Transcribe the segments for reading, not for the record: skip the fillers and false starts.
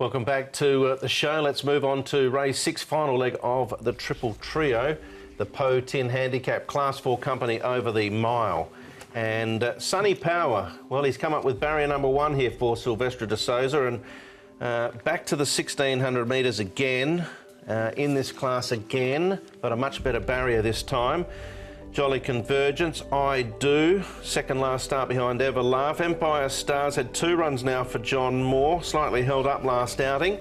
Welcome back to the show. Let's move on to race 6, final leg of the Triple Trio, the Sha Tin handicap Class 4 company over the mile. And Sunny Power, well, he's come up with barrier number 1 here for Silvestre de Souza, and back to the 1600 metres again, in this class again, but a much better barrier this time. Jolly Convergence, I Do, second last start behind Ever Laugh. Empire Stars had 2 runs now for John Moore, slightly held up last outing.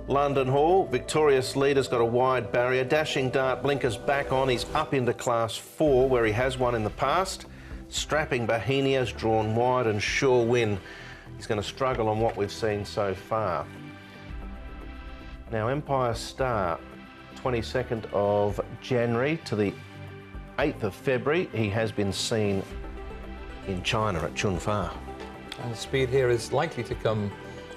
London Hall, Victorious Leader's got a wide barrier. Dashing Dart, blinkers back on, he's up into Class 4 where he has won in the past. Strapping Bohemia's drawn wide, and Sure Win, he's going to struggle on what we've seen so far. Now Empire Star, 22nd of January to the 8th of February, he has been seen in China at Chunfa. And the speed here is likely to come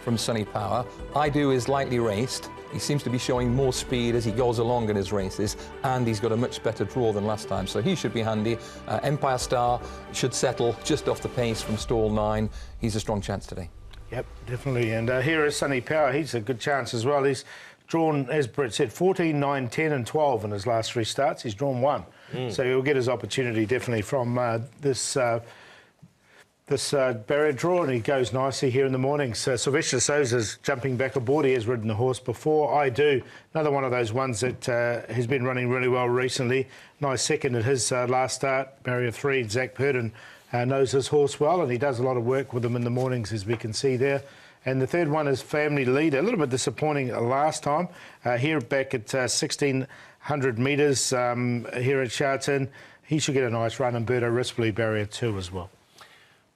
from Sunny Power. I Do is lightly raced. He seems to be showing more speed as he goes along in his races, and he's got a much better draw than last time, so he should be handy. Empire Star should settle just off the pace from stall 9. He's a strong chance today. Yep, definitely. And here is Sunny Power. He's a good chance as well. He's drawn, as Brett said, 14, 9, 10 and 12 in his last 3 starts. He's drawn 1. So he'll get his opportunity definitely from this barrier draw, and he goes nicely here in the morning. So Silvestre de Souza's jumping back aboard. He has ridden the horse before. I Do, another one of those ones that has been running really well recently. Nice second at his last start. Barrier 3, Zach Purdon knows his horse well, and he does a lot of work with him in the mornings, as we can see there. And the third one is Family Leader. A little bit disappointing last time. Here back at 1600 metres here at Sha Tin. He should get a nice run, and Birdo Rispoli barrier 2 as well.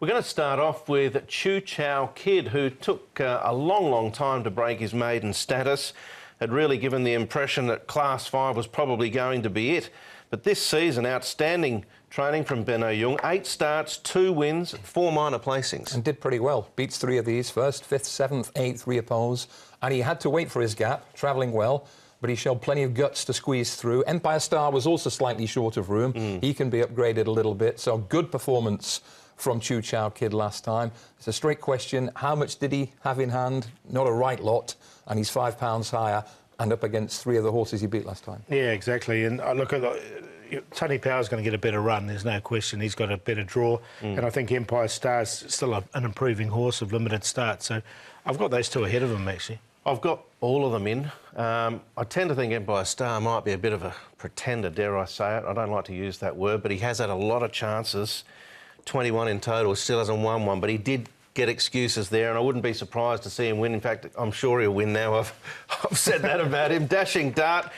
We're going to start off with Chu Chow Kid, who took a long time to break his maiden status. Had really given the impression that Class 5 was probably going to be it. But this season, outstanding training from Benno Jung. 8 starts, 2 wins, 4 minor placings. And did pretty well. Beats 3 of these, 1st, 5th, 7th, 8th, reoppose. And he had to wait for his gap, travelling well, but he showed plenty of guts to squeeze through. Empire Star was also slightly short of room. He can be upgraded a little bit, so good performance from Chu Chow Kid last time. It's a straight question. How much did he have in hand? Not a right lot, and he's £5 higher and up against 3 of the horses he beat last time. Yeah, exactly. And look, Sunny Power's going to get a better run, there's no question. He's got a better draw, and I think Empire Star's still an improving horse of limited start. So I've got those 2 ahead of him, actually. I've got all of them in. I tend to think Empire Star might be a bit of a pretender, dare I say it. I don't like to use that word, but he has had a lot of chances. 21 in total, still hasn't won one, but he did get excuses there, and I wouldn't be surprised to see him win. In fact, I'm sure he'll win now. I've said that about him. Dashing Dart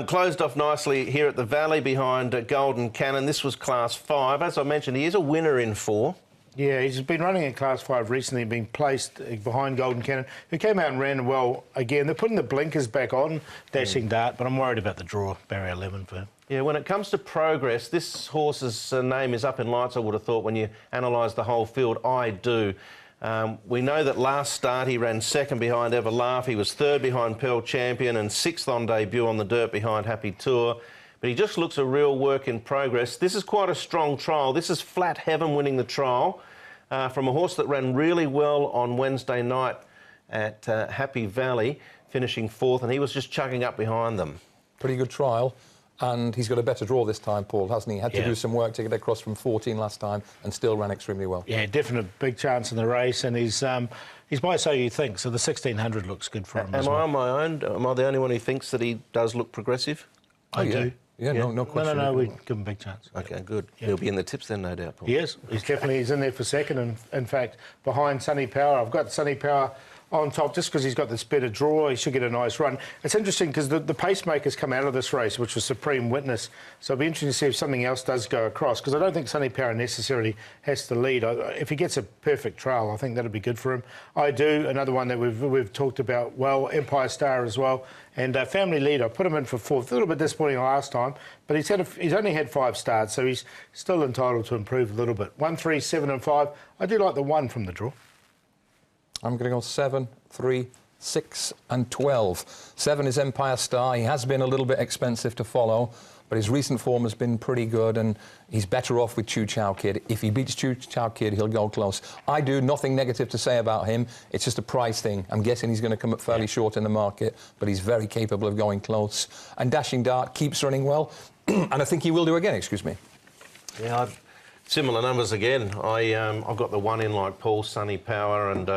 closed off nicely here at the Valley behind Golden Cannon. This was Class 5. As I mentioned, he is a winner in 4. Yeah, he's been running in Class 5 recently, being placed behind Golden Cannon, who came out and ran well again. They're putting the blinkers back on Dashing Dart, but I'm worried about the draw, barrier 11 for him. Yeah, when it comes to progress, this horse's name is up in lights, I would have thought, when you analyse the whole field. I Do. We know that last start he ran 2nd behind Ever Laugh. He was 3rd behind Pearl Champion and 6th on debut on the dirt behind Happy Tour. But he just looks a real work in progress. This is quite a strong trial. This is Flat Heaven winning the trial from a horse that ran really well on Wednesday night at Happy Valley, finishing 4th, and he was just chugging up behind them. Pretty good trial. And he's got a better draw this time, Paul, hasn't he? Had to do some work to get across from 14 last time and still ran extremely well. Yeah, definite big chance in the race, and he's by So You Think, so the 1600 looks good for him as well. Am I on my own? Am I the only one who thinks that he does look progressive? I do. Yeah, no question. No, we give him a big chance. OK, good. Yeah. He'll be in the tips then, no doubt, Paul. He is. He's in there for 2nd, and in fact, behind Sunny Power. I've got Sunny Power on top just because he's got this better draw. He should get a nice run. It's interesting because the pacemakers come out of this race, which was Supreme Witness, so it'll be interesting to see if something else does go across, because I don't think Sunny Power necessarily has to lead. If he gets a perfect trial, I think that'll be good for him. I Do, another one that we've talked about well. Empire Star as well, and Family Leader. I put him in for 4th. A little bit disappointing last time, but he's only had 5 starts, so he's still entitled to improve a little bit. 1, 3, 7 and 5. I do like the 1 from the draw. I'm going to go 7, 3, 6 and 12. 7 is Empire Star. He has been a little bit expensive to follow, but his recent form has been pretty good, and he's better off with Chu Chow Kid. If he beats Chu Chow Kid, he'll go close. I do nothing negative to say about him. It's just a price thing. I'm guessing he's going to come up fairly short in the market, but he's very capable of going close. And Dashing Dart keeps running well, and I think he will do again, excuse me. Yeah, similar numbers again. I've got the one in like Paul, Sunny Power, and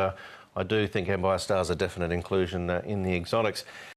I do think Empire Star's a definite inclusion in the exotics.